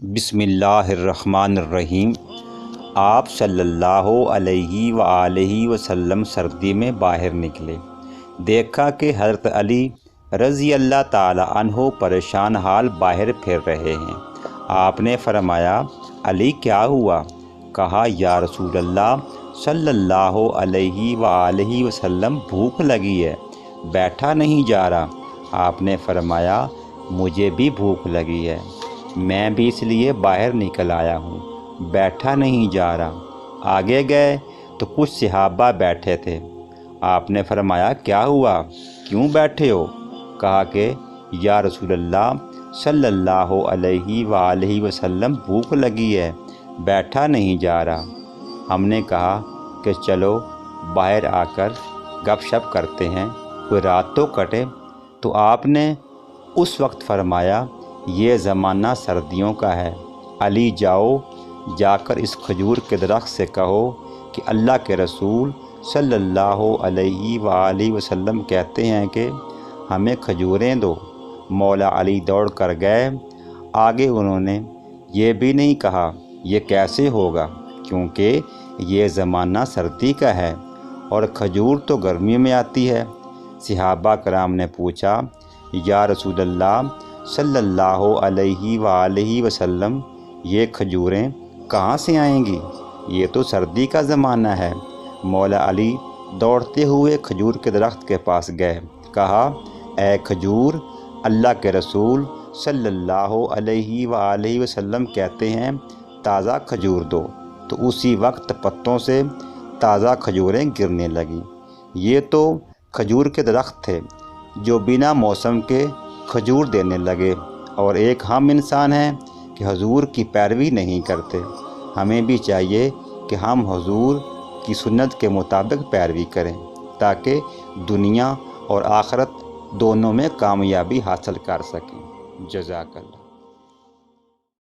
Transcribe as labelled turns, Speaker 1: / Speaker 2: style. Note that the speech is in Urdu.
Speaker 1: بسم اللہ الرحمن الرحیم۔ آپ صلی اللہ علیہ وآلہ وسلم سردی میں باہر نکلے، دیکھا کہ حضرت علی رضی اللہ تعالی عنہ پریشان حال باہر پھر رہے ہیں۔ آپ نے فرمایا، علی کیا ہوا؟ کہا، یا رسول اللہ صلی اللہ علیہ وآلہ وسلم بھوک لگی ہے، بیٹھا نہیں جا رہا۔ آپ نے فرمایا، مجھے بھی بھوک لگی ہے، میں بھی اس لیے باہر نکل آیا ہوں، بیٹھا نہیں جا رہا۔ آگے گئے تو کچھ صحابہ بیٹھے تھے۔ آپ نے فرمایا، کیا ہوا، کیوں بیٹھے ہو؟ کہا کہ یا رسول اللہ صلی اللہ علیہ وآلہ وسلم بھوک لگی ہے، بیٹھا نہیں جا رہا۔ ہم نے کہا کہ چلو باہر آ کر گپ شپ کرتے ہیں، کوئی رات تو کٹے۔ تو آپ نے اس وقت فرمایا، یہ زمانہ سردیوں کا ہے، علی جاؤ، جا کر اس کھجور کے درخت سے کہو کہ اللہ کے رسول صلی اللہ علیہ وآلہ وسلم کہتے ہیں کہ ہمیں کھجوریں دو۔ مولا علی دوڑ کر گئے۔ آگے انہوں نے یہ بھی نہیں کہا یہ کیسے ہوگا، کیونکہ یہ زمانہ سردی کا ہے اور کھجور تو گرمیوں میں آتی ہے۔ صحابہ کرام نے پوچھا، یا رسول اللہ صلی اللہ علیہ وآلہ وسلم یہ کھجوریں کہاں سے آئیں گی؟ یہ تو سردی کا زمانہ ہے۔ مولا علی دوڑتے ہوئے کھجور کے درخت کے پاس گئے، کہا، اے کھجور، اللہ کے رسول صلی اللہ علیہ وآلہ وسلم کہتے ہیں تازہ کھجور دو۔ تو اسی وقت پتوں سے تازہ کھجوریں گرنے لگیں۔ یہ تو کھجور کے درخت تھے جو بنا موسم کے کھجور دینے لگے، اور ایک ہم انسان ہیں کہ حضور کی پیروی نہیں کرتے۔ ہمیں بھی چاہیے کہ ہم حضور کی سنت کے مطابق پیروی کریں تاکہ دنیا اور آخرت دونوں میں کامیابی حاصل کر سکیں۔ جزاک اللہ۔